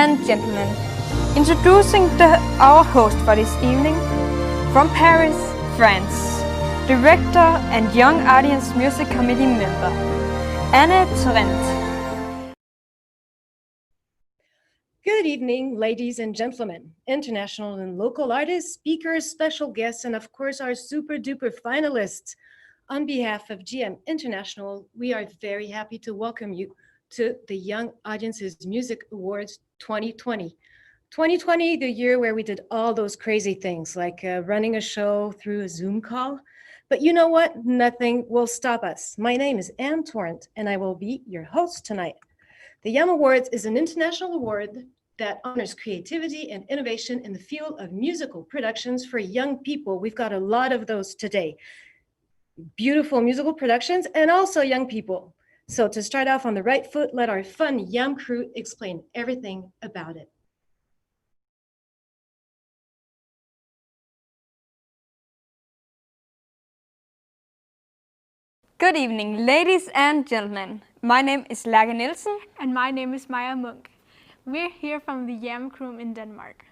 and gentlemen, introducing our host for this evening, from Paris, France, director and Young Audience Music Committee member, Torrent. Good evening, ladies and gentlemen, international and local artists, speakers, special guests, and of course our super duper finalists. On behalf of YAM International, we are very happy to welcome you to the Young Audiences Music Awards 2020. 2020, the year where we did all those crazy things like running a show through a Zoom call. But you know what? Nothing will stop us. My name is Torrent, and I will be your host tonight. The YAM Awards is an international award that honors creativity and innovation in the field of musical productions for young people. We've got a lot of those today. Beautiful musical productions and also young people. So to start off on the right foot, let our fun YAM crew explain everything about it. Good evening, ladies and gentlemen. My name is Lærke Nielsen. And my name is Maja Munk. We're here from the YAM crew in Denmark.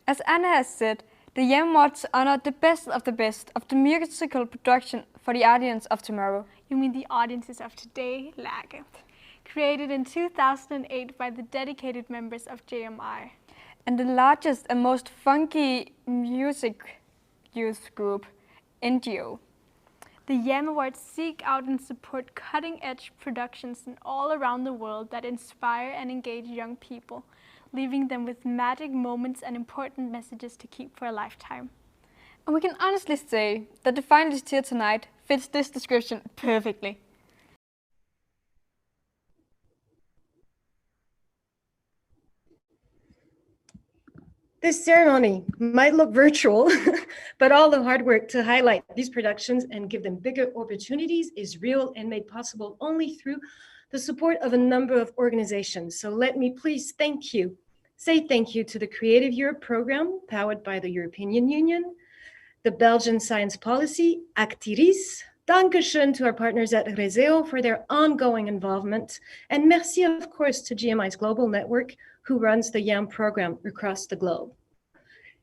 As Anna has said, the YAM Awards honor the best of the musical production for the audience of tomorrow. You mean the audiences of today, Lærke? Created in 2008 by the dedicated members of JMI. And the largest and most funky music youth group, NGO. The YAM Awards seek out and support cutting-edge productions all around the world that inspire and engage young people, leaving them with magic moments and important messages to keep for a lifetime. And we can honestly say that the finalist here tonight fits this description perfectly. This ceremony might look virtual, but all the hard work to highlight these productions and give them bigger opportunities is real and made possible only through the support of a number of organizations. So let me please say thank you to the Creative Europe program powered by the European Union, the Belgian Science Policy, Actiris, Dankeschön to our partners at Reseo for their ongoing involvement, and merci of course to GMI's Global Network, who runs the YAM program across the globe.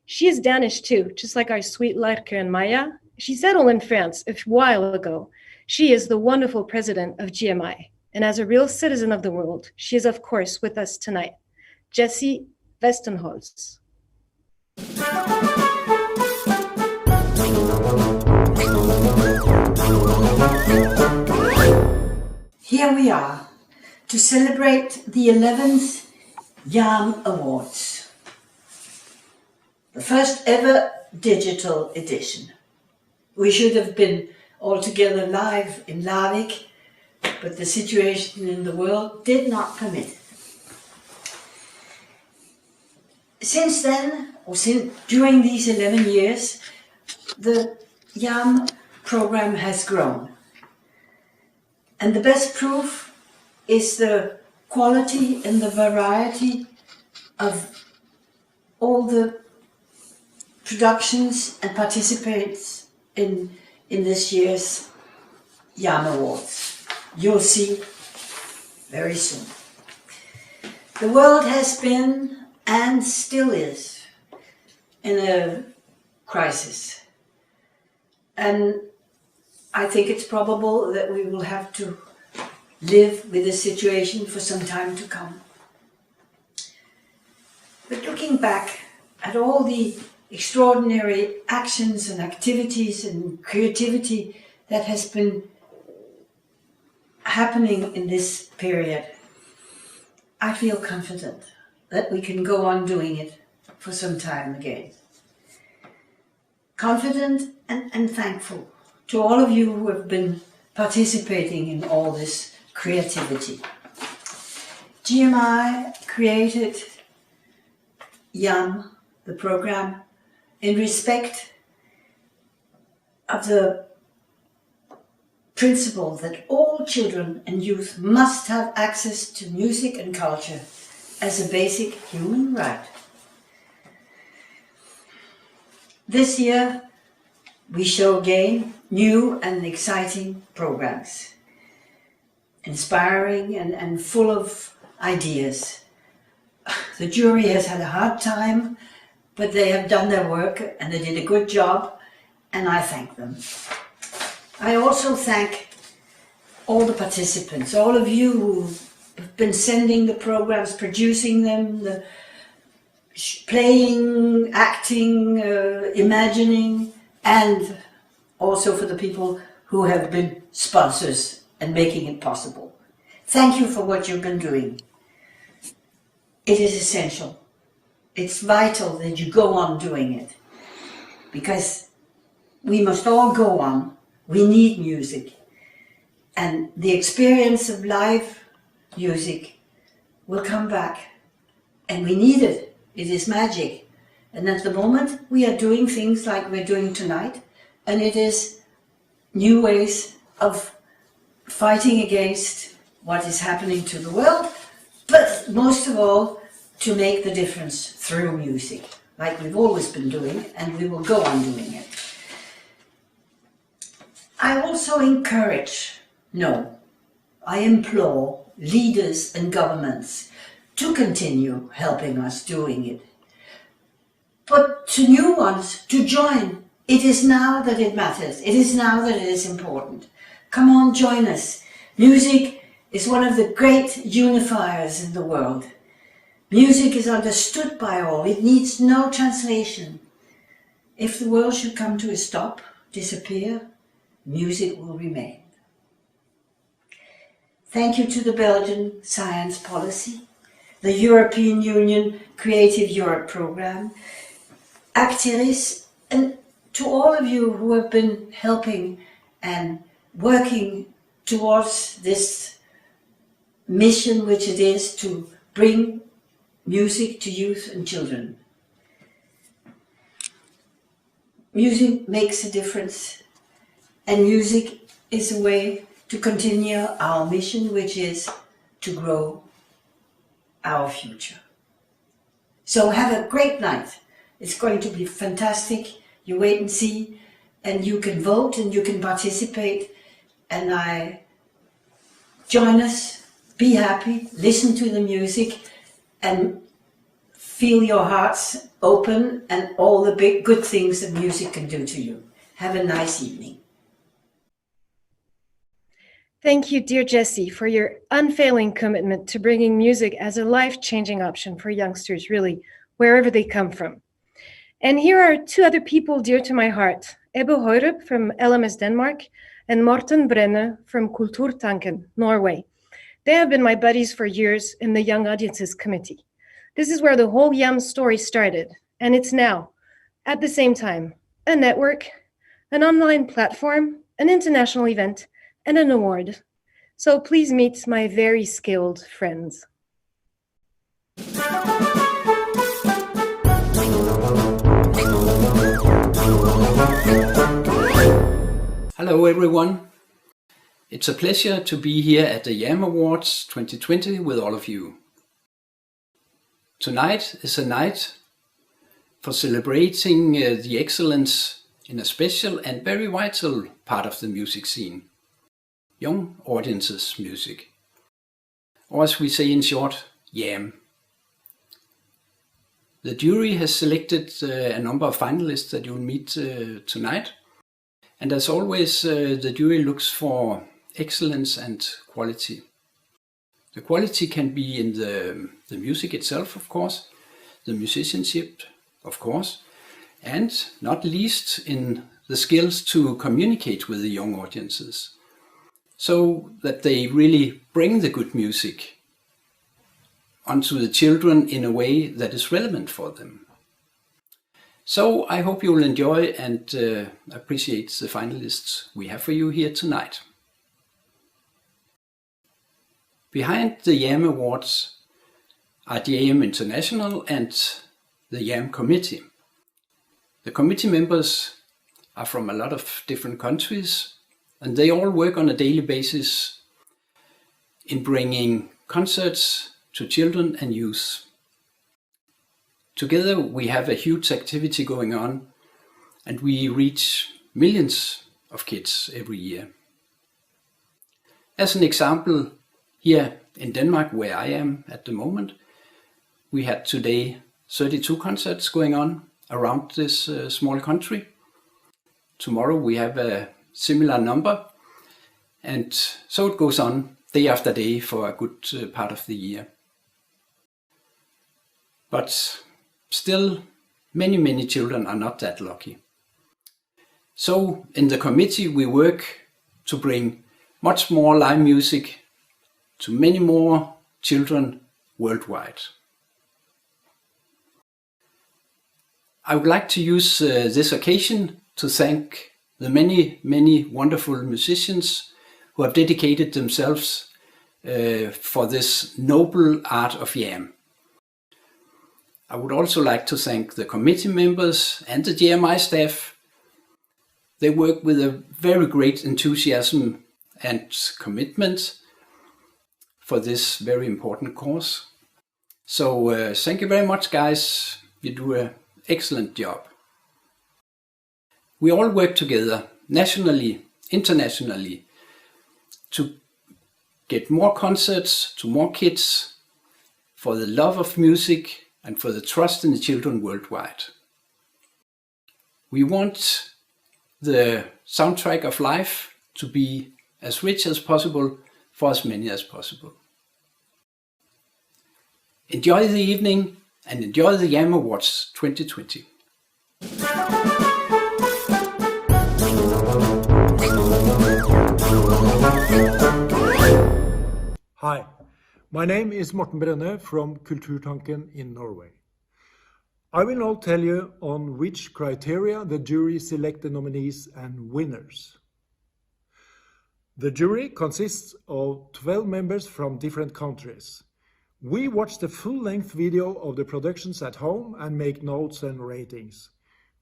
She is Danish too, just like our sweet Lærke and Maja. She settled in France a while ago. She is the wonderful president of GMI, and as a real citizen of the world, she is of course with us tonight. Jessie Westenholz. Here we are to celebrate the 11th YAM Awards, the first ever digital edition. We should have been all together live in Larvik, but the situation in the world did not permit. Since then, during these 11 years, the YAM program has grown. And the best proof is the quality and the variety of all the productions and participants in this year's YAM Awards. You'll see very soon. The world has been and still is in a crisis. And I think it's probable that we will have to live with this situation for some time to come. But looking back at all the extraordinary actions and activities and creativity that has been happening in this period, I feel confident that we can go on doing it for some time again. Confident and thankful to all of you who have been participating in all this creativity. GMI created YAM, the program, in respect of the principle that all children and youth must have access to music and culture as a basic human right. This year, we show again new and exciting programs, inspiring and full of ideas The jury has had a hard time, but they have done their work and they did a good job, and I thank them. I also thank all the participants, all of you who have been sending the programs, producing them, playing, acting, imagining, and also for the people who have been sponsors and making it possible. Thank you for what you've been doing. It is essential. It's vital that you go on doing it, because we must all go on. We need music, and the experience of live music will come back, and we need it. It is magic. And at the moment we are doing things like we're doing tonight, and it is new ways of fighting against what is happening to the world, but most of all to make the difference through music, like we've always been doing, and we will go on doing it. I also I implore leaders and governments to continue helping us doing it. But to new ones to join. It is now that it matters. It is now that it is important. Come on, join us. Music is one of the great unifiers in the world. Music is understood by all. It needs no translation. If the world should come to a stop, disappear, music will remain. Thank you to the Belgian Science Policy, the European Union Creative Europe Programme, Actiris, and to all of you who have been helping and working towards this mission, which it is to bring music to youth and children. Music makes a difference, and music is a way to continue our mission, which is to grow our future. So have a great night. It's going to be fantastic. You wait and see, and you can vote and you can participate, and join us, be happy, listen to the music, and feel your hearts open and all the big good things that music can do to you. Have a nice evening. Thank you, dear Jessie, for your unfailing commitment to bringing music as a life-changing option for youngsters, really, wherever they come from. And here are two other people dear to my heart, Ebbe Høyrup from LMS Denmark and Morten Brenne from Kulturtanken, Norway. They have been my buddies for years in the Young Audiences Committee. This is where the whole YAM story started, and it's now, at the same time, a network, an online platform, an international event, and an award. So please meet my very skilled friends. Hello everyone. It's a pleasure to be here at the YAM Awards 2020 with all of you. Tonight is a night for celebrating the excellence in a special and very vital part of the music scene, young audiences music, or as we say in short, YAM. The jury has selected a number of finalists that you'll meet tonight, and as always the jury looks for excellence and quality. The quality can be in the music itself, of course, the musicianship, of course, and not least in the skills to communicate with the young audiences, so that they really bring the good music onto the children in a way that is relevant for them. So I hope you will enjoy and appreciate the finalists we have for you here tonight. Behind the YAM Awards are the YAM International and the YAM Committee. The committee members are from a lot of different countries, and they all work on a daily basis in bringing concerts to children and youth. Together we have a huge activity going on, and we reach millions of kids every year. As an example, here in Denmark, where I am at the moment, we had today 32 concerts going on around this small country. Tomorrow we have a similar number, and so it goes on day after day for a good part of the year. But still, many children are not that lucky. So in the committee we work to bring much more live music to many more children worldwide. I would like to use this occasion to thank the many wonderful musicians who have dedicated themselves for this noble art of YAM. I would also like to thank the committee members and the JMI staff. They work with a very great enthusiasm and commitment for this very important cause. So thank you very much, guys. You do an excellent job. We all work together, nationally, internationally, to get more concerts to more kids, for the love of music and for the trust in the children worldwide. We want the soundtrack of life to be as rich as possible for as many as possible. Enjoy the evening and enjoy the YAM Awards 2020. Hi, my name is Morten Brenne from Kulturtanken in Norway. I will now tell you on which criteria the jury select the nominees and winners. The jury consists of 12 members from different countries. We watch the full-length video of the productions at home and make notes and ratings.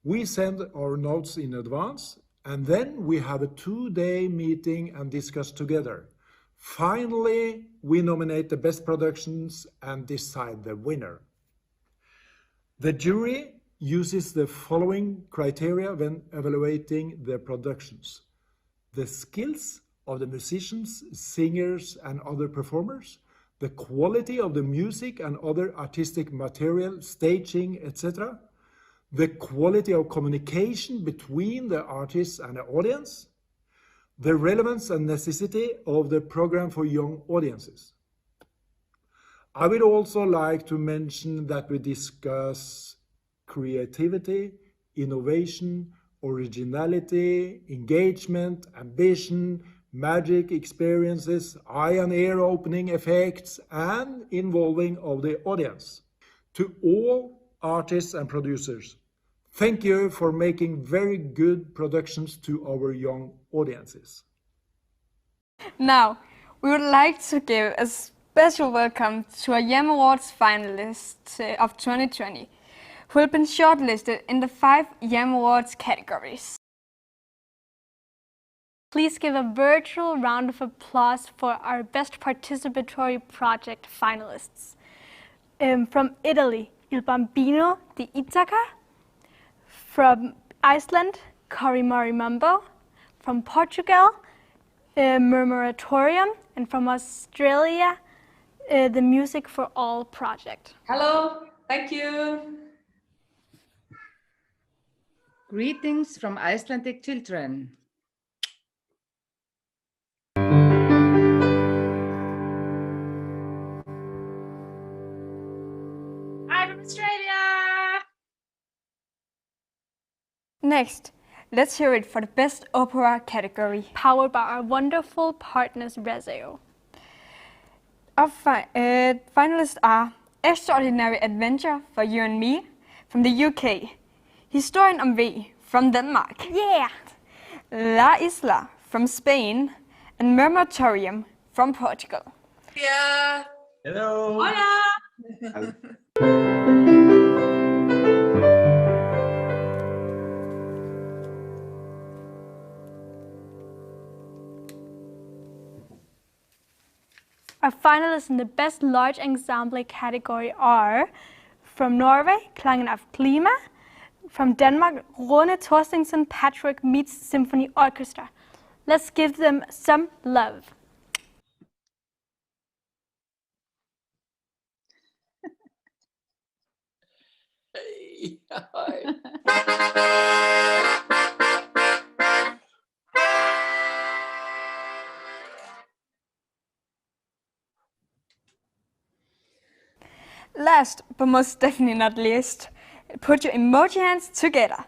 We send our notes in advance, and then we have a 2-day meeting and discuss together. Finally, we nominate the best productions and decide the winner. The jury uses the following criteria when evaluating the productions: the skills of the musicians, singers, and other performers, the quality of the music and other artistic material, staging, etc., the quality of communication between the artists and the audience, the relevance and necessity of the program for young audiences. I would also like to mention that we discuss creativity, innovation, originality, engagement, ambition, magic experiences, eye and ear opening effects, and involving of the audience. To all artists and producers, thank you for making very good productions to our young audiences. Now, we would like to give a special welcome to our YAM Awards finalists of 2020, who have been shortlisted in the 5 YAM Awards categories. Please give a virtual round of applause for our Best Participatory Project finalists. From Italy, Il Bambino di Ithaca. From Iceland, Karimari Mambo. From Portugal, Murmuratorium. And from Australia, the Music for All project. Hello, thank you. Greetings from Icelandic children. I'm from Australia. Next, let's hear it for the Best Opera category. Powered by our wonderful partners, Rezeo. Our finalists are Extraordinary Adventure for You and Me from the UK, Historien om V from Denmark, Yeah! La Isla from Spain, and Murmuratorium from Portugal. Yeah. Hello. Hola. Our finalists in the Best Large Ensemble category are from Norway, Klangen af Klima, from Denmark, Rune Thorstensen Patrick Meets Symphony Orchestra. Let's give them some love. Last, but most definitely not least, put your emoji hands together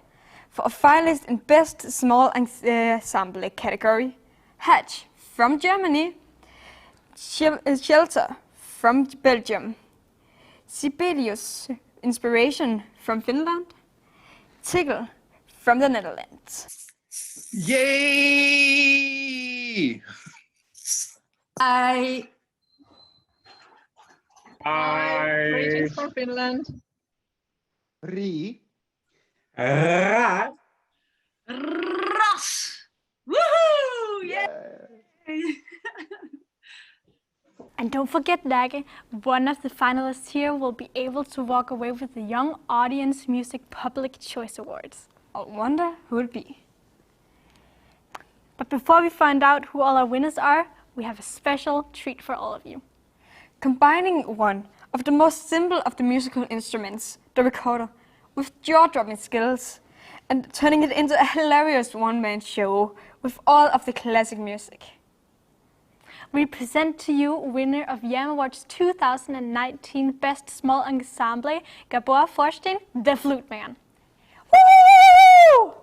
for a finalist in Best Small Ensemble category. Hatch from Germany, Shelter from Belgium, Sibelius Inspiration from Finland, Tickle from the Netherlands. Yay! Greetings from Finland. Ri. Ras. Woohoo! And don't forget, Lage, one of the finalists here will be able to walk away with the Young Audience Music Public Choice Awards. I wonder who it'll be. But before we find out who all our winners are, we have a special treat for all of you. Combining one of the most simple of the musical instruments, the recorder, with jaw-dropping skills, and turning it into a hilarious one-man show with all of the classic music. We present to you winner of YAM Awards 2019 Best Small Ensemble, Gabor Forstein, the Flute Man. Woo!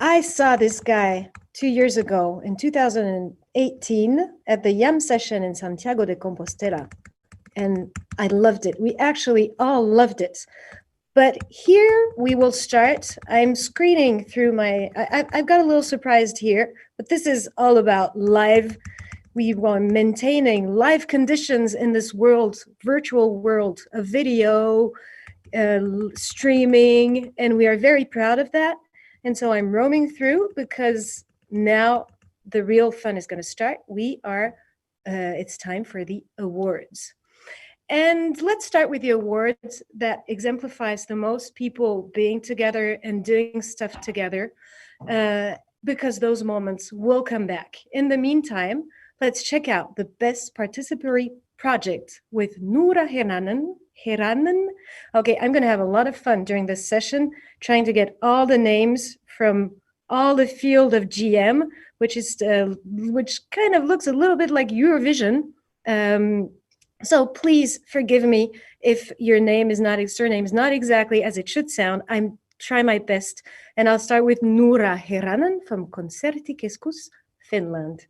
I saw this guy 2 years ago in 2018 at the YAM session in Santiago de Compostela, and I loved it. We actually all loved it. But here we will start. I'm screening through I've got a little surprised here, but this is all about live we are maintaining live conditions in this world, virtual world of video, streaming, and we are very proud of that. And so I'm roaming through because now the real fun is going to start. It's time for the awards. And let's start with the awards that exemplifies the most people being together and doing stuff together, because those moments will come back. In the meantime, let's check out the best participatory project with Noora Heranen. Okay, I'm going to have a lot of fun during this session trying to get all the names from all the field of GM, which kind of looks a little bit like Eurovision. So please forgive me if your surname is not exactly as it should sound. I'm trying my best. And I'll start with Noora Heranen from Konserttikeskus, Finland.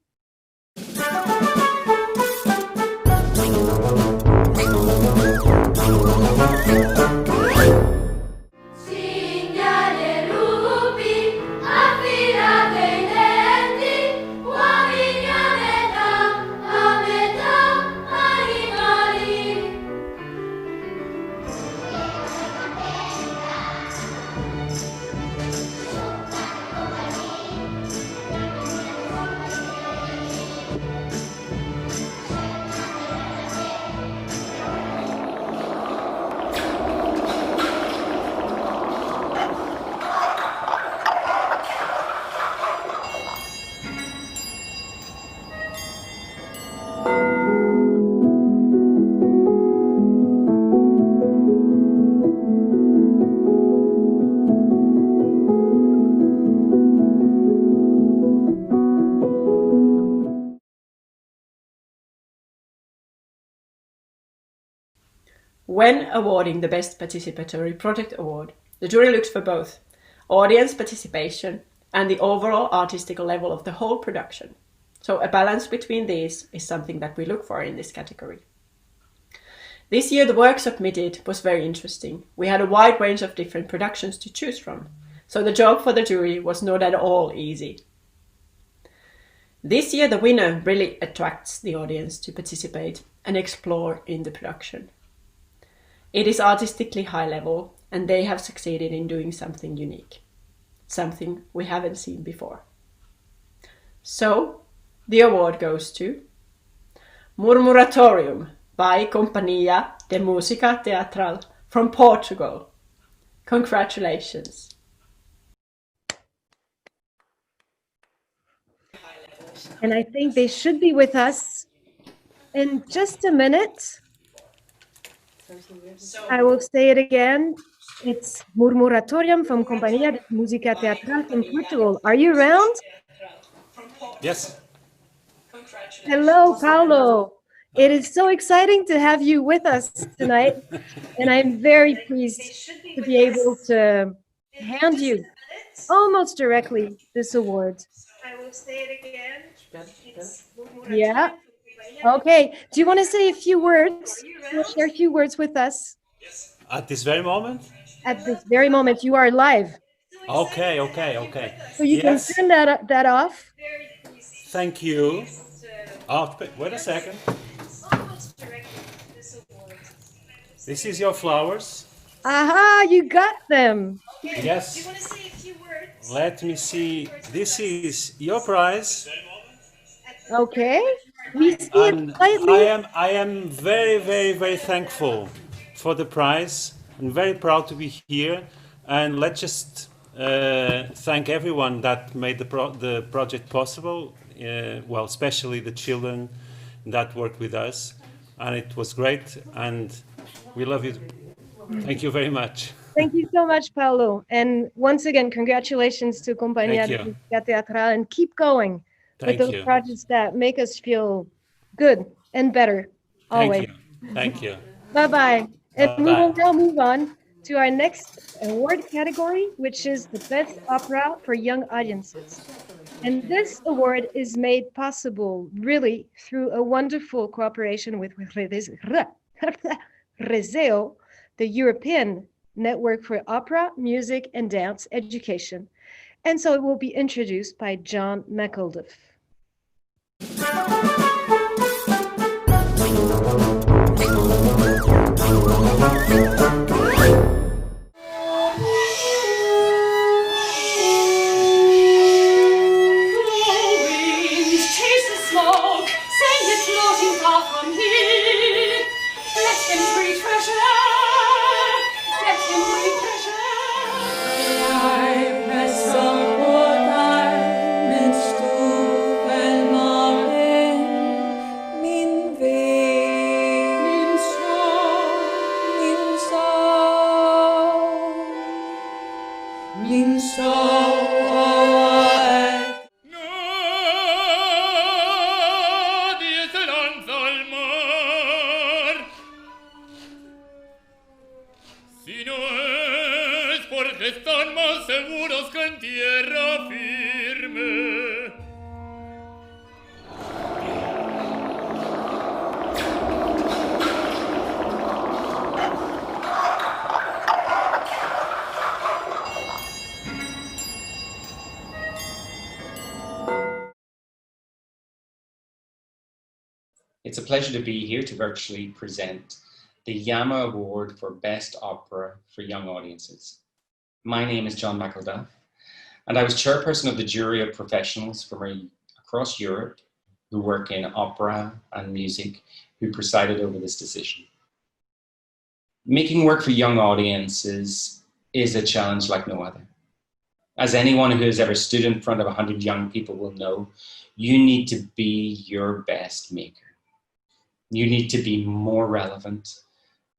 When awarding the Best Participatory Project Award, the jury looks for both audience participation and the overall artistic level of the whole production. So a balance between these is something that we look for in this category. This year the work submitted was very interesting. We had a wide range of different productions to choose from, so the job for the jury was not at all easy. This year the winner really attracts the audience to participate and explore in the production. It is artistically high level, and they have succeeded in doing something unique, something we haven't seen before. So, the award goes to Murmuratorium by Companhia de Música Teatral from Portugal. Congratulations. And I think they should be with us in just a minute. I will say it again. It's Murmuratorium from Companhia de Música Teatral from Portugal. Are you around? Yes. Hello, Paulo. It is so exciting to have you with us tonight. And I'm very pleased to be able to hand you almost directly this award. I will say it again. Yeah. Okay. Do you want to say a few words? Share a few words with us? At this very moment? At this very moment, you are live. Okay. So you can turn that off. Thank you. Oh, wait a second. This is your flowers. Aha, you got them. Yes. Do you want to say a few words? Let me see. This is your prize. Okay. We see And it slightly. I am very thankful for the prize. I'm very proud to be here. And let's just thank everyone that made the project possible. Well, especially the children that worked with us. And it was great. And we love you. Thank you very much. Thank you so much, Paulo. And once again, congratulations to Companhia de Música Teatral, and keep going with those projects that make us feel good and better always. Thank you. Bye-bye. And we will now move on to our next award category, which is the Best Opera for Young Audiences. And this award is made possible really through a wonderful cooperation with Reseo, the European Network for Opera, Music and Dance Education. And so it will be introduced by John McElduff. It's a pleasure to be here to virtually present the YAM Award for Best Opera for Young Audiences. My name is John McElduff, and I was chairperson of the jury of professionals from across Europe who work in opera and music who presided over this decision. Making work for young audiences is a challenge like no other. As anyone who has ever stood in front of 100 young people will know, you need to be your best maker. You need to be more relevant.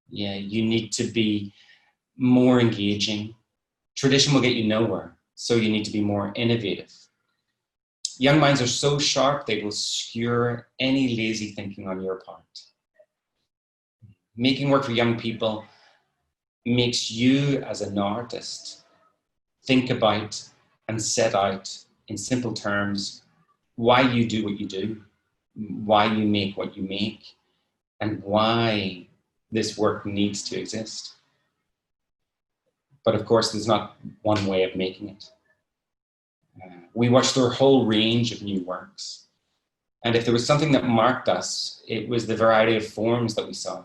Yeah, you need to be more engaging. Tradition will get you nowhere, so you need to be more innovative. Young minds are so sharp, they will skewer any lazy thinking on your part. Making work for young people makes you as an artist think about and set out in simple terms why you do what you do, why you make what you make, and why this work needs to exist. But of course, there's not one way of making it. We watched through a whole range of new works. And if there was something that marked us, it was the variety of forms that we saw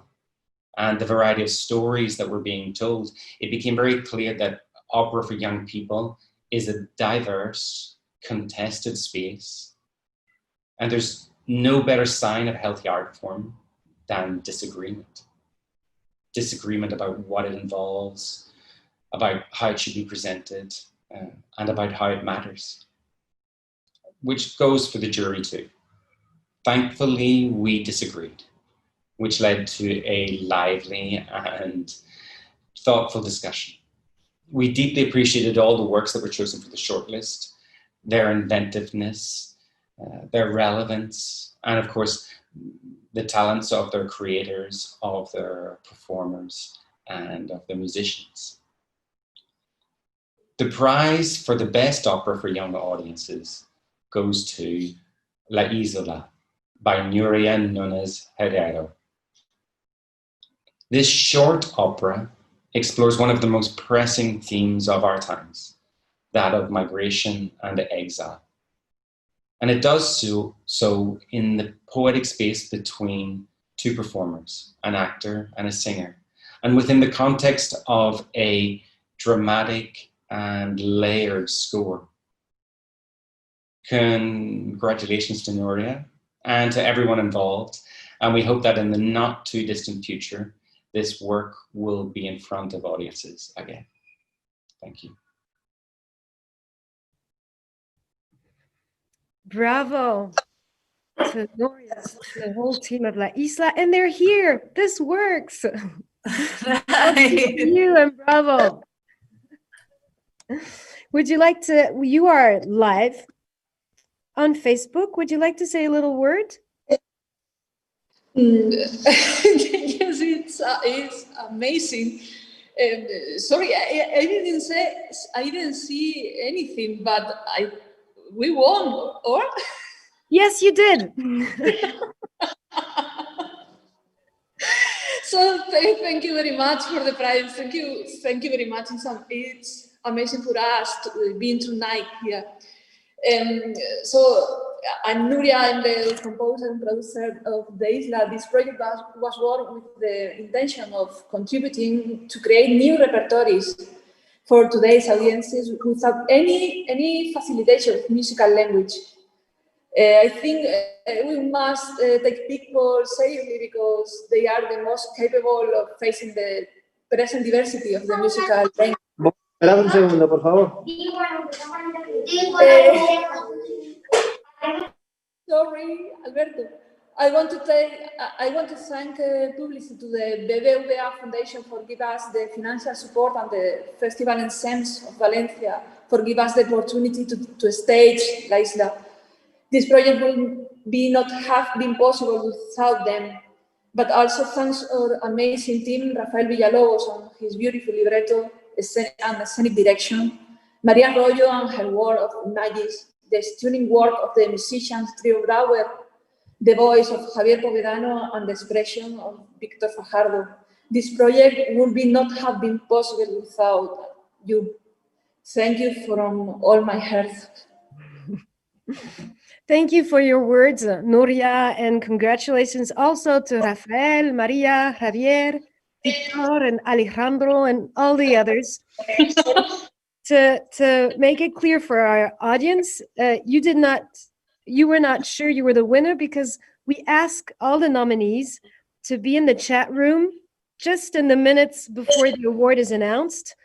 and the variety of stories that were being told. It became very clear that opera for young people is a diverse, contested space. And there's no better sign of healthy art form than disagreement. Disagreement about what it involves, about how it should be presented, and about how it matters. Which goes for the jury too. Thankfully, we disagreed, which led to a lively and thoughtful discussion. We deeply appreciated all the works that were chosen for the shortlist, their inventiveness, their relevance, and of course, the talents of their creators, of their performers, and of the musicians. The prize for the best opera for young audiences goes to La Isola by Nuria Nunes Herrero. This short opera explores one of the most pressing themes of our times, that of migration and exile. And it does so in the poetic space between two performers, an actor and a singer, and within the context of a dramatic and layered score. Congratulations to Nuria and to everyone involved, and we hope that in the not too distant future, this work will be in front of audiences again. Thank you. Bravo to Nuria, to the whole team of La Isla, and they're here. This works. You and bravo. Would you like to, you are live on Facebook. Would you like to say a little word? Yes, it's amazing. Sorry, I didn't see anything, but we won, or? Yes, you did. So thank you very much for the prize. Thank you very much. It's amazing for us to being tonight here. I'm Nuria, I'm the composer and producer of the Isla. This project was worked with the intention of contributing to create new repertories for today's audiences without any facilitation of musical language. I think we must take people seriously because they are the most capable of facing the present diversity of the musical language. Esperad un segundo, por favor. Sorry, Alberto. I want to thank publicly to the BBVA Foundation for giving us the financial support and the Festival and Sense of Valencia for giving us the opportunity to stage La Isla. This project will not have been possible without them, but also thanks our amazing team, Rafael Villalobos on his beautiful libretto and scenic direction, Maria Arroyo and her work of magic, the stunning work of the musicians Trio Brauer, the voice of Javier Povedano and the expression of Victor Fajardo. This project would not have been possible without you. Thank you from all my heart. Thank you for your words, Nuria, and congratulations also to Rafael, Maria, Javier, Victor, and Alejandro, and all the others. To make it clear for our audience, you were not sure you were the winner because we asked all the nominees to be in the chat room just in the minutes before the award is announced.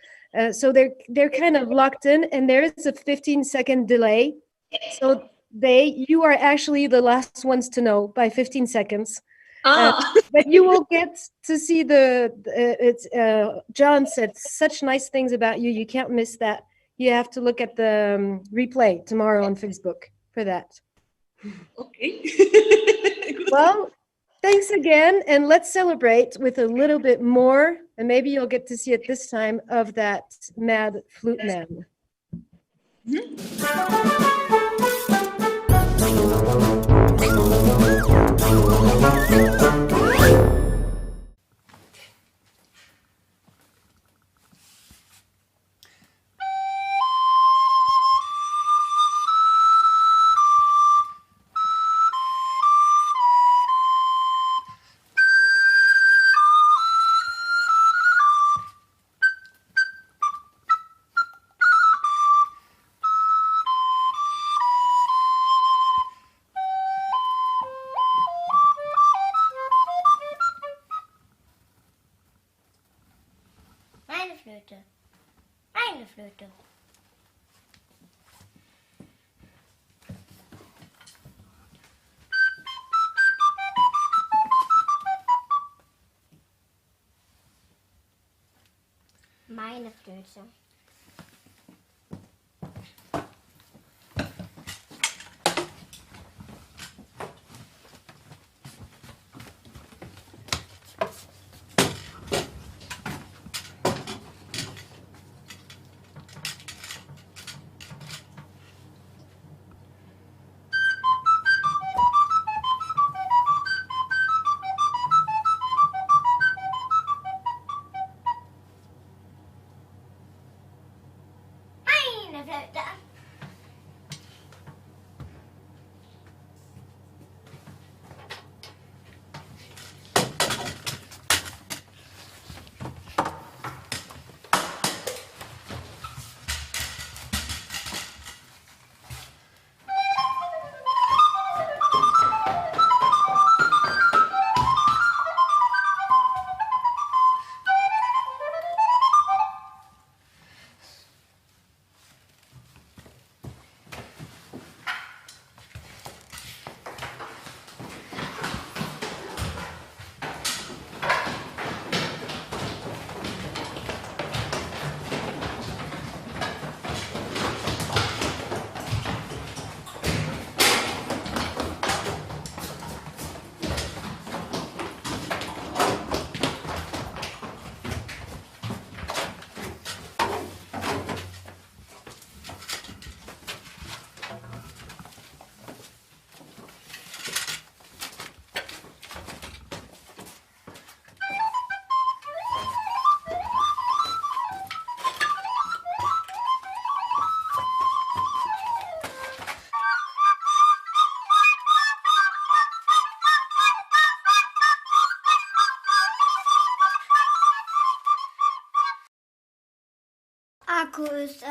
So they're kind of locked in, and there is a 15-second delay. So you are actually the last ones to know by 15 seconds. But you will get to see John said such nice things about you. You can't miss that. You have to look at the replay tomorrow on Facebook for that. Okay. Well, thanks again. And let's celebrate with a little bit more. And maybe you'll get to see it this time of that Mad Flute Man. Eine Flöte. Meine Flöte.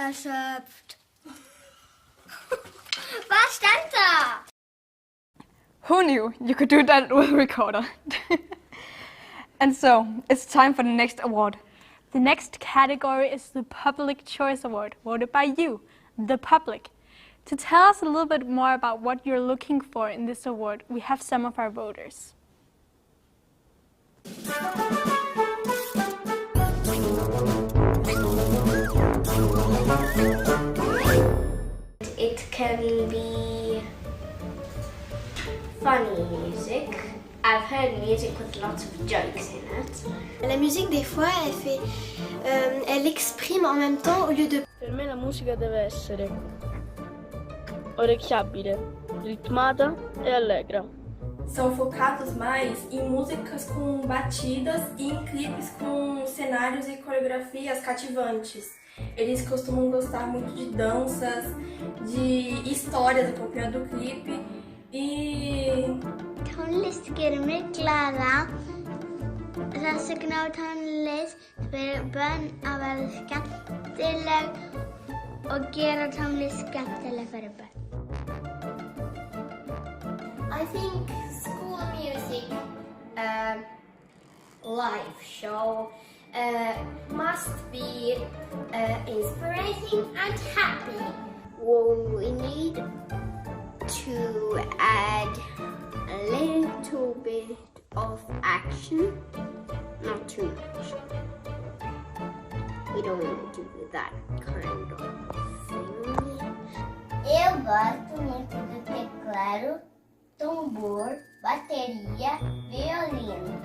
erschöpft. Was stand da? Who knew you could do that with a recorder? And so, it's time for the next award. The next category is the Public Choice Award, voted by you, the public. To tell us a little bit more about what you're looking for in this award, we have some of our voters. It can be funny music. I've heard music with lots of jokes in it. La musique, des fois, elle exprime en même temps au lieu de... Per me la musica deve essere orecchiabile, ritmata e allegra. São focados mais em músicas com batidas e em clipes com cenários e coreografias cativantes. Eles costumam gostar muito de danças, de histórias acompanhando o clipe e... Tónlist gerir mig glaða. Þessi tónlist fyrir börn að vera skemmtileg og gera tónlist skemmtileg fyrir börn. I think school music, live show, must be inspiring and happy. Well, we need to add a little bit of action, not too much. We don't want to do that kind of thing. Eu gosto muito do teclado, tambor, bateria, violino.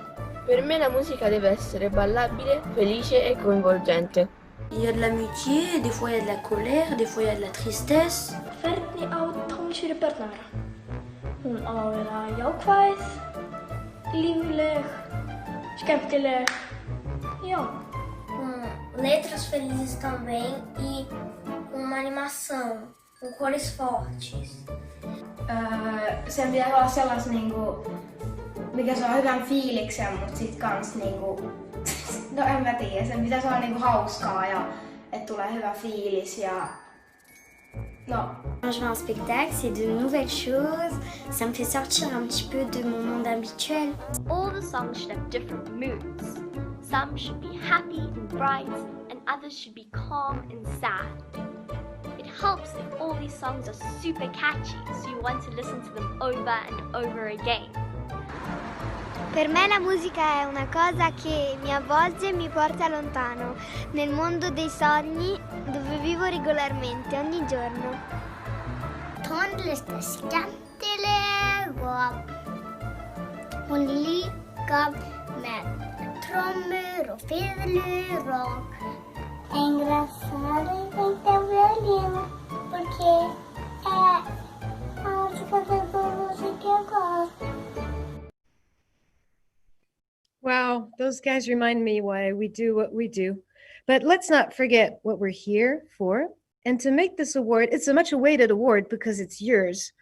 Per me la musica deve essere ballabile, felice e coinvolgente. Il y a de l'amitié, des fois il y a de la colère, des fois il y a de la tristesse. Hvernig á tónlist fyrir börn að vera? Hún á að vera jákvæð, lífleg, skemmtileg, já. Letras felizes também e uma animação, com cores fortes. Sen pitäisi olla sellas niinku, mikä saa hyvän fiiliksen, mut sit kans niinku, no en mä tiedä, sen pitäisi olla niinku hauskaa ja et tulee hyvä fiilis ja non. Quand je vais en spectacle, c'est de nouvelles choses. Ça me fait sortir un petit peu de mon monde habituel. All the songs should have different moods. Some should be happy and bright, and others should be calm and sad. It helps if all these songs are super catchy, so you want to listen to them over and over again. Per me la musica è una cosa che mi avvolge e mi porta lontano, nel mondo dei sogni dove vivo regolarmente, ogni giorno. Tónlist skemmtileg og hún líka með trommur og fiðlur og engraçado então violino, porque é a única música que eu gosto. Wow, those guys remind me why we do what we do. But let's not forget what we're here for. And to make this award, it's a much awaited award because it's yours.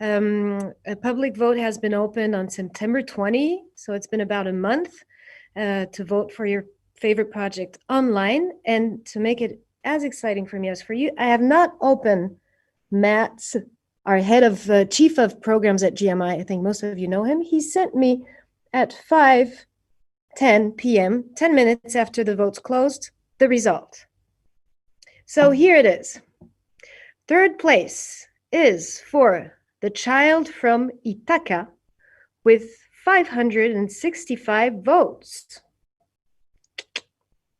A public vote has been opened on September 20, so it's been about a month to vote for your favorite project online. And to make it as exciting for me as for you, I have not opened Matt's, our head of chief of programs at GMI. I think most of you know him. He sent me at 5:10 p.m., 10 minutes after the votes closed, the result. So here it is. Third place is for the child from Ithaca with 565 votes.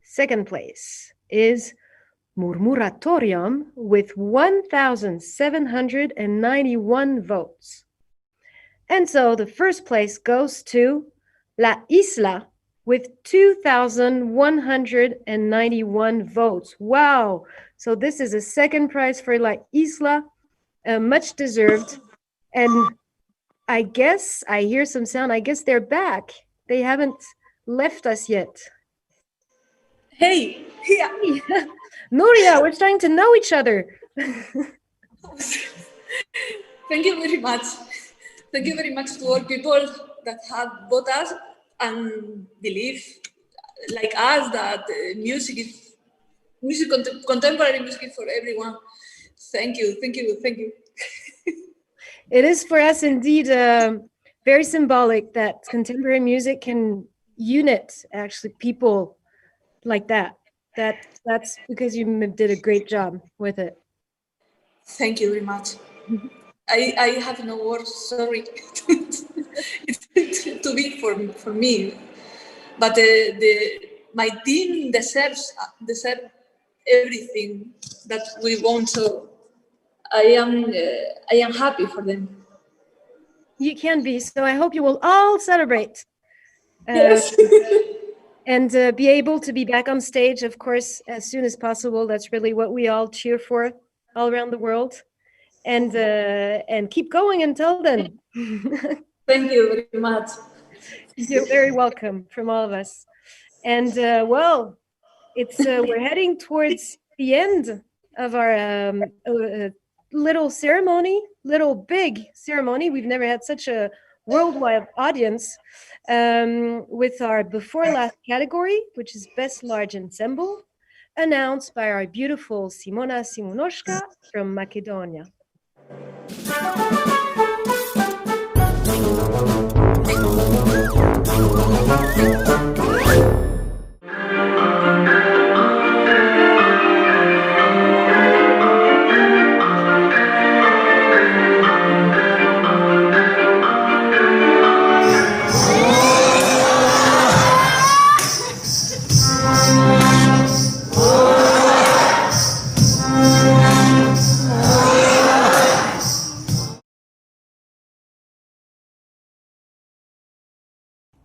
Second place is Murmuratorium with 1,791 votes. And so the first place goes to La Isla with 2,191 votes. Wow. So this is a second prize for La Isla, much deserved. And I guess, I hear some sound, I guess they're back. They haven't left us yet. Hey, yeah. Nuria, we're starting to know each other. Thank you very much. Thank you very much to all people that have voted us and believe, like us, that music is music, contemporary music for everyone. Thank you, thank you, thank you. It is for us indeed very symbolic that contemporary music can unite actually people like that. That's because you did a great job with it. Thank you very much. I have no words, sorry. It's too big for me. But my team deserve everything that we want, so I am happy for them. You can be, so I hope you will all celebrate. Yes. And be able to be back on stage, of course, as soon as possible. That's really what we all cheer for all around the world. And keep going until then. Thank you very much. You're very welcome from all of us. And well, it's we're heading towards the end of our little big ceremony. We've never had such a worldwide audience with our before last category, which is Best Large Ensemble, announced by our beautiful Simona Simunoska from Macedonia.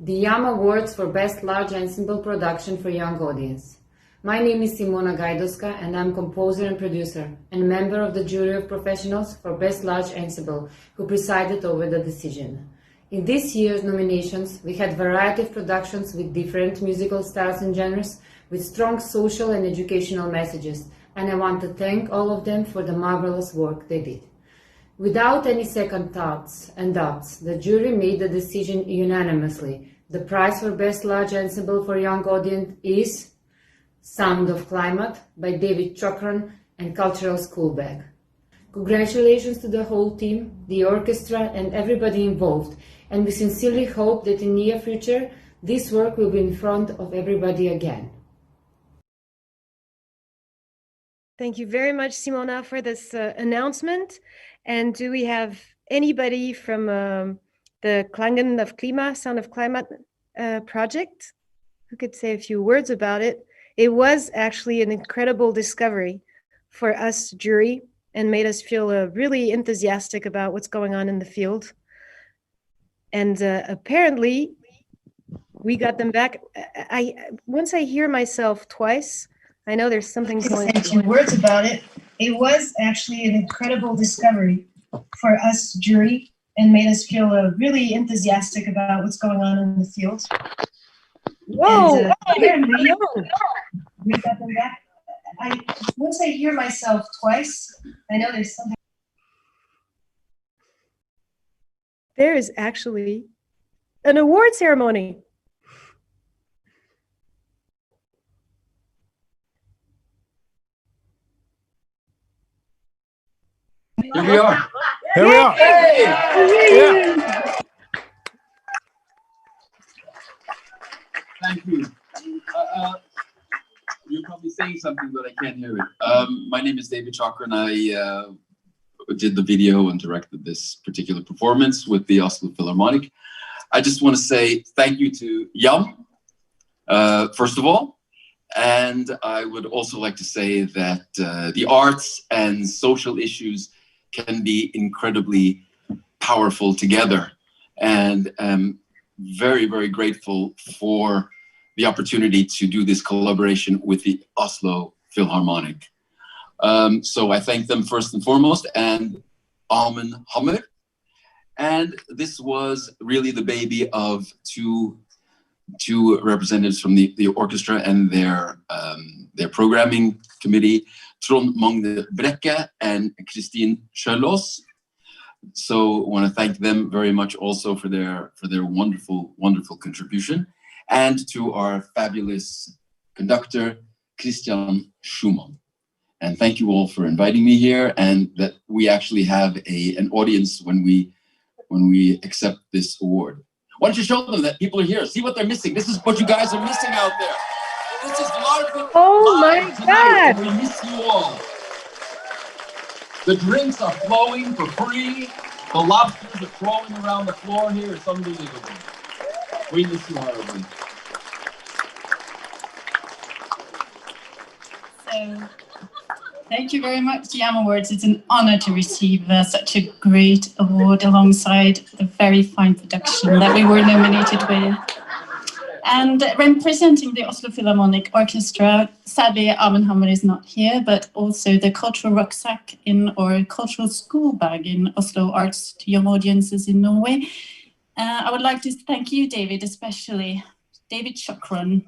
The YAM Awards for Best Large Ensemble Production for Young Audience. My name is Simona Simunoska and I'm composer and producer and member of the jury of professionals for Best Large Ensemble who presided over the decision. In this year's nominations, we had a variety of productions with different musical styles and genres with strong social and educational messages, and I want to thank all of them for the marvelous work they did. Without any second thoughts and doubts, the jury made the decision unanimously. The prize for Best Large Ensemble for Young Audience is Sound of Climate by David Chokran and Cultural School Bag. Congratulations to the whole team, the orchestra and everybody involved, and we sincerely hope that in the near future this work will be in front of everybody again. Thank you very much, Simona, for this announcement. And do we have anybody from the Klangen of Klima, Sound of Climate project who could say a few words about it? It was actually an incredible discovery for us jury and made us feel really enthusiastic about what's going on in the field. And apparently we got them back. Once I hear myself twice, I know there's something going on. A few words about it. It was actually an incredible discovery for us jury and made us feel really enthusiastic about what's going on in the field. Whoa! Apparently, we got them back. Once I hear myself twice, I know there's something. There is actually an award ceremony. Here we are. Here we are. Hey! Yeah. Thank you. You're probably saying something, but I can't hear it. My name is David Chokran, and I did the video and directed this particular performance with the Oslo Philharmonic. I just want to say thank you to YAM, first of all. And I would also like to say that the arts and social issues can be incredibly powerful together. And I'm very, very grateful for the opportunity to do this collaboration with the Oslo Philharmonic. So I thank them first and foremost, and Alman Hammer. And this was really the baby of two representatives from the orchestra and their programming committee, Trond Magne Brekke and Christine Sjølås. So I want to thank them very much also for their wonderful contribution, and to our fabulous conductor Christian Schumann. And thank you all for inviting me here, and that we actually have an audience when we accept this award. Why don't you show them that people are here? See what they're missing. This is what you guys are missing out there. This is LARPing. Oh my God! We miss you all. The drinks are flowing for free. The lobsters are crawling around the floor here. It's unbelievable. We miss you horribly. So, thank you very much, YAM Awards. It's an honor to receive such a great award alongside the very fine production that we were nominated with. And representing the Oslo Philharmonic Orchestra, sadly Abenhammer is not here, but also the cultural rucksack or cultural school bag in Oslo Arts to young audiences in Norway. I would like to thank you, David, especially David Chokron,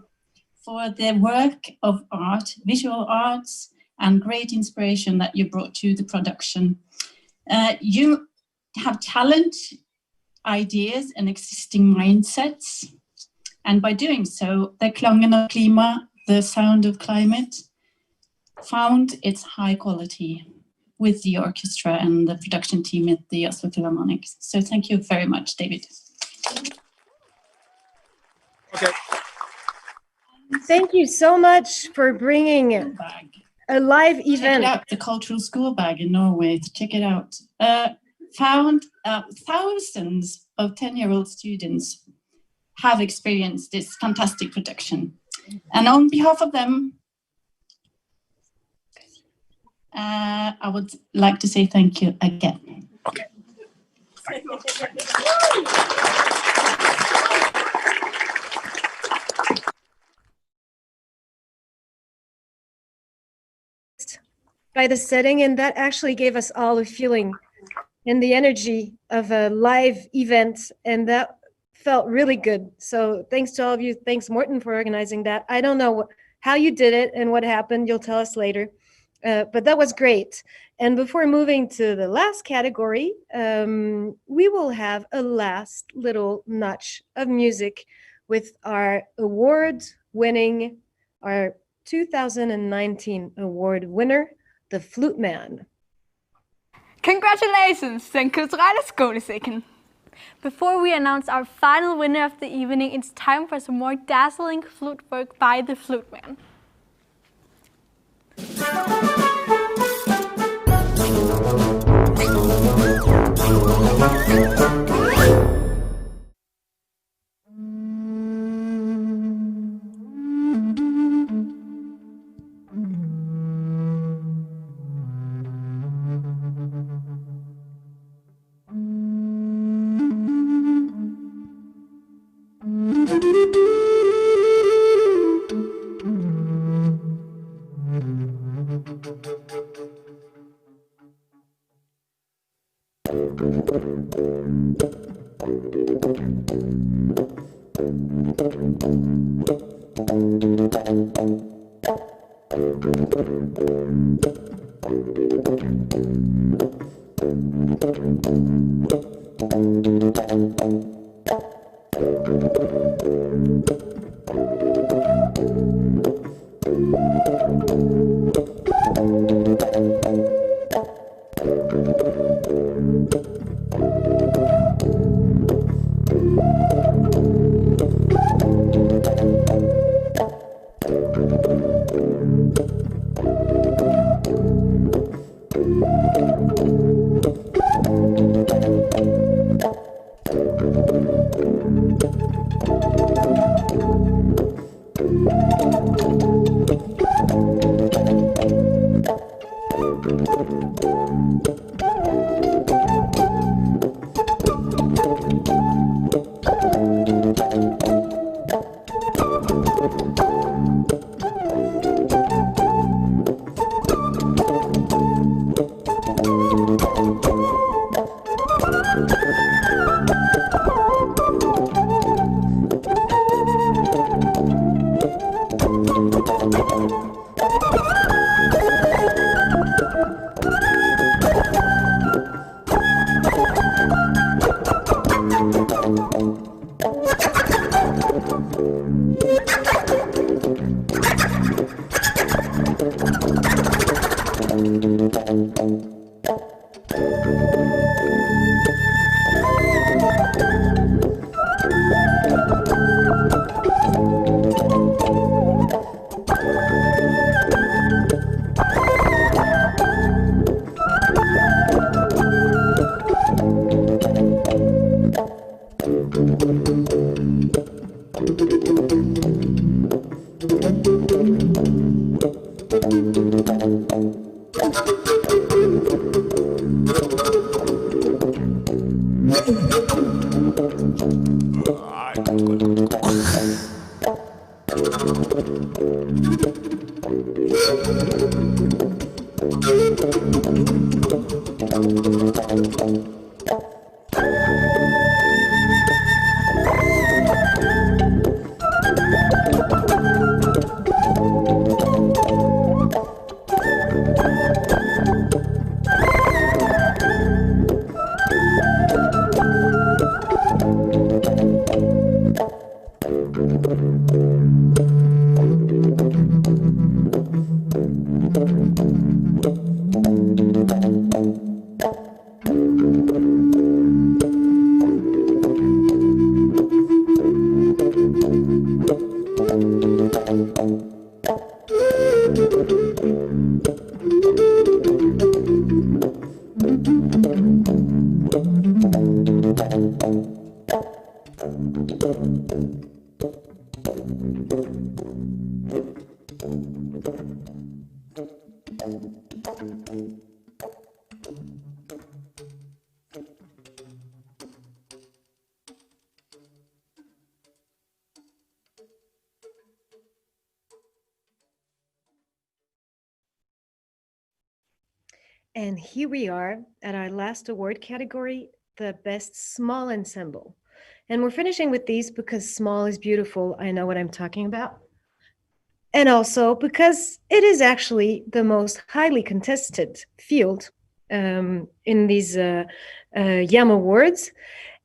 for the work of art, visual arts, and great inspiration that you brought to the production. You have talent, ideas, and existing mindsets. And by doing so, the Klangen av Klima, the sound of climate, found its high quality with the orchestra and the production team at the Oslo Philharmonic. So thank you very much, David. Okay. Thank you so much for bringing a live event. Check it out, the cultural school bag in Norway. Check it out. Found thousands of 10-year-old students have experienced this fantastic production. And on behalf of them, I would like to say thank you again. Okay. By the setting, and that actually gave us all a feeling and the energy of a live event, and that felt really good. So thanks to all of you. Thanks, Morten, for organizing that. I don't know how you did it and what happened. You'll tell us later. But that was great. And before moving to the last category, we will have a last little notch of music with our award-winning, our 2019 award winner, the Flute Man. Congratulations, den kulturelle skolesækken. Before we announce our final winner of the evening, it's time for some more dazzling flute work by the Flute Man. And here we are at our last award category, the best small ensemble. And we're finishing with these because small is beautiful. I know what I'm talking about. And also because it is actually the most highly contested field in these YAM Awards.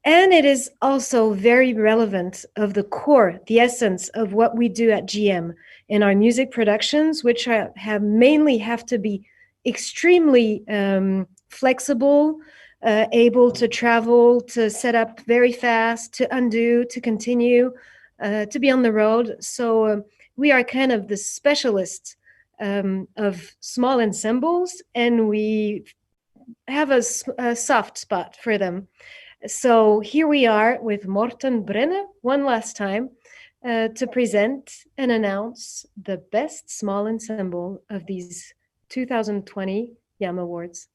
And it is also very relevant of the core, the essence of what we do at GM in our music productions, which have mainly have to be extremely flexible, able to travel, to set up very fast, to undo, to continue, to be on the road. So we are kind of the specialists of small ensembles, and we have a soft spot for them. So here we are with Morten Brenne one last time to present and announce the best small ensemble of these 2020 YAM Awards.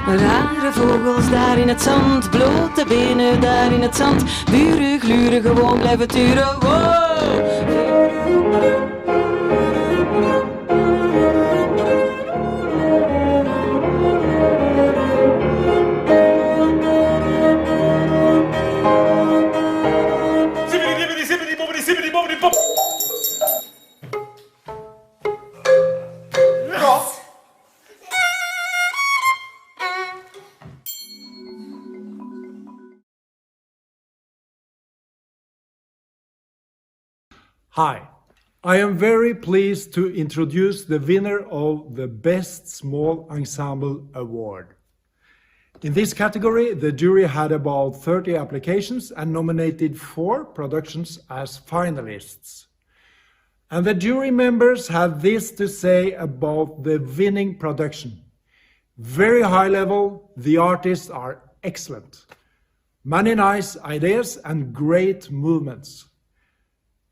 Rare vogels daar in het zand, blote benen daar in het zand, buren gluren gewoon blijven turen. Wow! Hi, I am very pleased to introduce the winner of the Best Small Ensemble Award. In this category, the jury had about 30 applications and nominated 4 productions as finalists. And the jury members had this to say about the winning production. Very high level, the artists are excellent. Many nice ideas and great movements.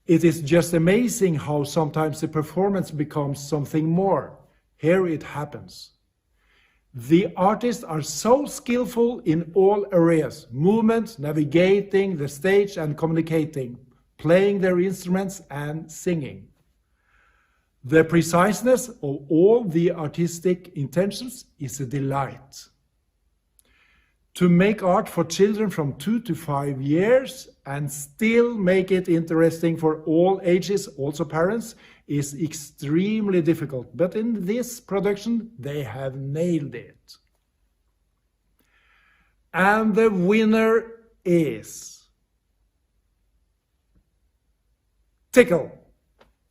It is just amazing how sometimes the performance becomes something more. Here it happens. The artists are so skillful in all areas: movement, navigating the stage and communicating, playing their instruments and singing. The preciseness of all the artistic intentions is a delight. To make art for children from 2 to 5 years and still make it interesting for all ages, also parents, is extremely difficult. But in this production, they have nailed it. And the winner is Tickle,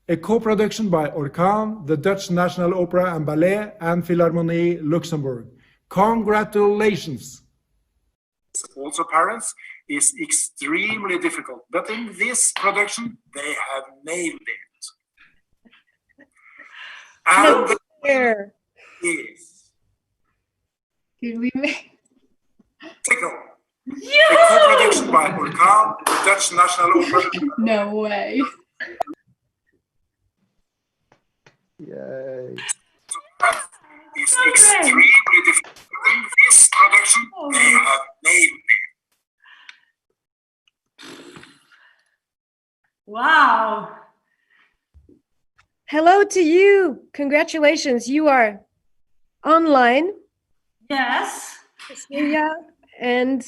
a co-production by Orkan, the Dutch National Opera and Ballet, and Philharmonie Luxembourg. Congratulations! Also parents, is extremely difficult. But in this production, they have nailed it. And the winner is Did we make? Tickle. A co-production by Orkan, the Dutch National Opera. No way. Yay. Is extremely difficult. In this production, they have nailed it. Wow. Hello to you. Congratulations. You are online. Yes. Yeah. And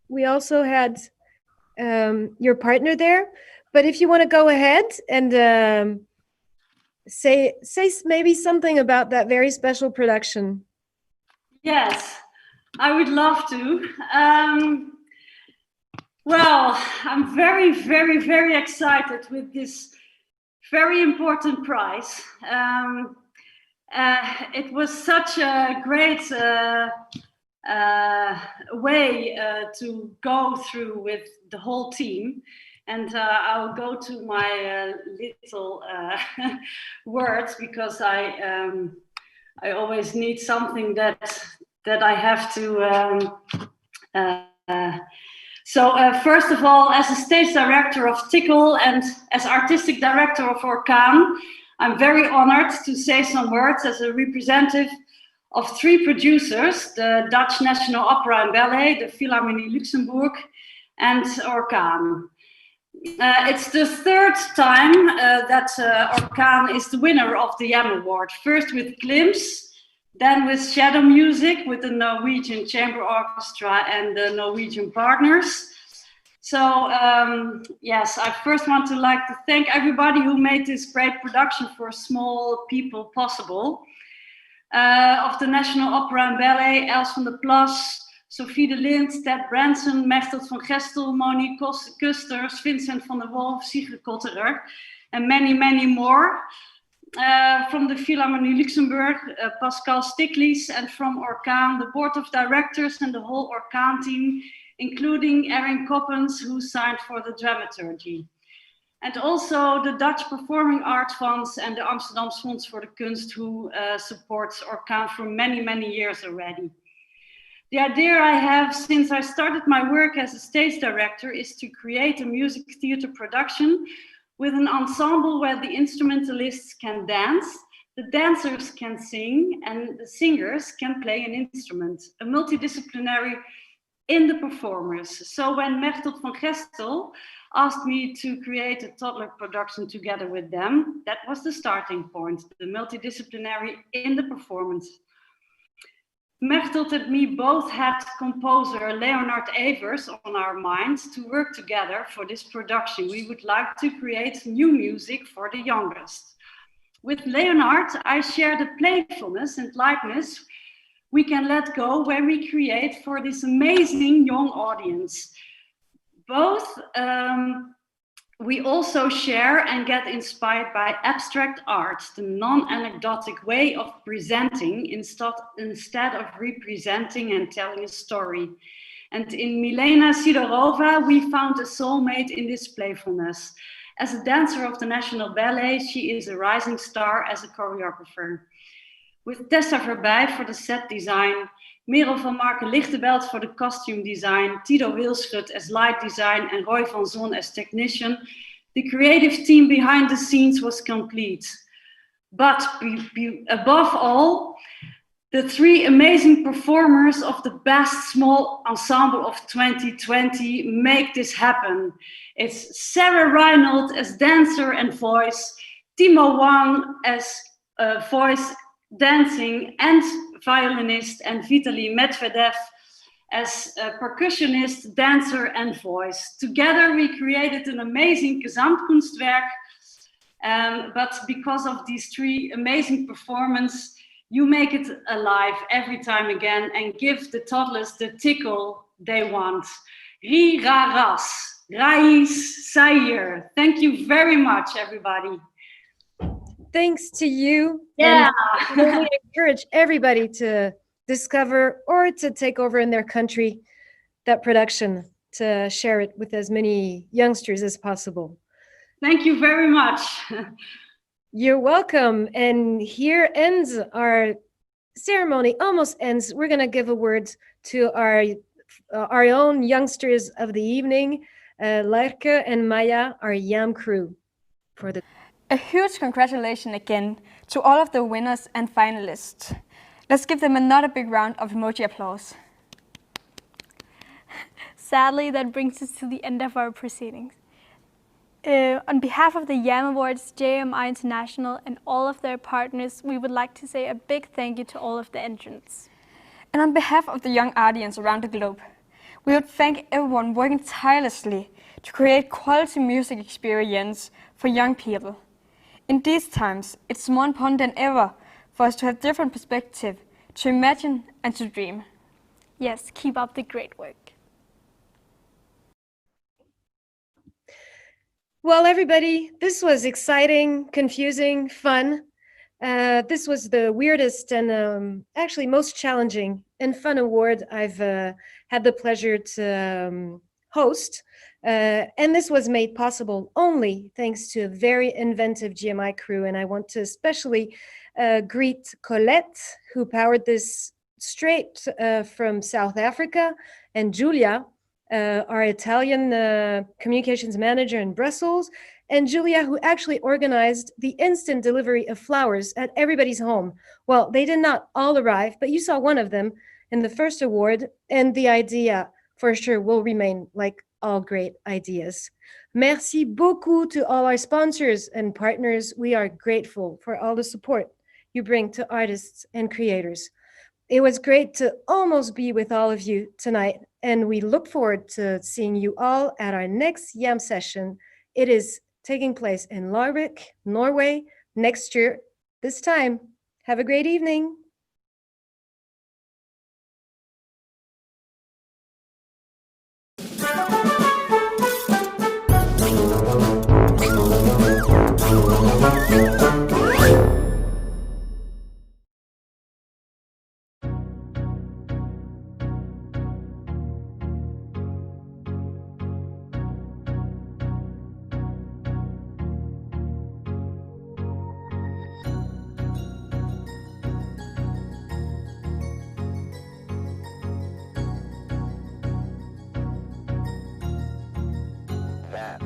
we also had your partner there. But if you want to go ahead and say maybe something about that very special production. Yes, I would love to. Well, I'm very, very, very excited with this very important prize. It was such a great way to go through with the whole team. And I'll go to my little words because I always need something that I have to. So first of all, as a stage director of Tickle and as artistic director of Orkan, I'm very honored to say some words as a representative of three producers: the Dutch National Opera and Ballet, the Philharmonie Luxembourg, and Orkan. It's the third time that Orkan is the winner of the YAM Award. First with Glimpse, then with Shadow Music with the Norwegian Chamber Orchestra and the Norwegian partners. So yes, I first want to like to thank everybody who made this great production for small people possible. Of the National Opera and Ballet, Els van der Plas, Sophie de Lind, Ted Branson, Mechtelt van Gestel, Monique Kusters, Vincent van der Wolf, Sigrid Kotterer, and many, many more. From the Philharmonie Luxembourg, Pascal Stiklies, and from Orkan, the board of directors and the whole Orkan team, including Erin Coppens, who signed for the dramaturgy. And also the Dutch Performing Arts Funds and the Amsterdam Fonds voor de Kunst, who supports Orkan for many, many years already. The idea I have since I started my work as a stage director is to create a music theater production with an ensemble where the instrumentalists can dance, the dancers can sing, and the singers can play an instrument, a multidisciplinary in the performers. So when Mechtelt van Gestel asked me to create a toddler production together with them, that was the starting point, the multidisciplinary in the performance. Mechtelt and me both had composer Leonard Evers on our minds to work together for this production. We would like to create new music for the youngest. With Leonard, I share the playfulness and lightness we can let go when we create for this amazing young audience. Both we also share and get inspired by abstract art, the non-anecdotic way of presenting instead of representing and telling a story. And in Milena Sidorova, we found a soulmate in this playfulness. As a dancer of the National Ballet, she is a rising star as a choreographer. With Tessa Verbij for the set design, Merel van Marken Lichtebelt for the costume design, Tito Wilschut as light design, and Roy van Zon as technician, the creative team behind the scenes was complete. But above all, the three amazing performers of the best small ensemble of 2020 make this happen. It's Sarah Reinold as dancer and voice, Timo Wang as voice, dancing and violinist, and Vitaly Medvedev as a percussionist, dancer and voice. Together we created an amazing Gesamtkunstwerk, but because of these three amazing performances, you make it alive every time again and give the toddlers the tickle they want. Ri ra ras, Rais Sayer. Thank you very much, everybody. Thanks to you. Yeah. And we encourage everybody to discover or to take over in their country that production, to share it with as many youngsters as possible. Thank you very much. You're welcome. And here ends our ceremony, almost ends. We're going to give a word to our own youngsters of the evening, Lerke and Maya, our YAM crew. A huge congratulations again to all of the winners and finalists. Let's give them another big round of emoji applause. Sadly, that brings us to the end of our proceedings. On behalf of the YAM Awards, JMI International, and all of their partners, we would like to say a big thank you to all of the entrants. And on behalf of the young audience around the globe, we would thank everyone working tirelessly to create quality music experience for young people. In these times, it's more important than ever for us to have different perspective, to imagine and to dream. Yes, keep up the great work. Well, everybody, this was exciting, confusing, fun. This was the weirdest and actually most challenging and fun award I've had the pleasure to host. And this was made possible only thanks to a very inventive GMI crew. And I want to especially greet Colette, who powered this straight from South Africa, and Julia, our Italian communications manager in Brussels, and Julia, who actually organized the instant delivery of flowers at everybody's home. Well, they did not all arrive, but you saw one of them in the first award, and the idea for sure will remain like all great ideas. Merci beaucoup to all our sponsors and partners. We are grateful for all the support you bring to artists and creators. It was great to almost be with all of you tonight, and we look forward to seeing you all at our next YAM session. It is taking place in Larvik, Norway, next year, this time. Have a great evening. That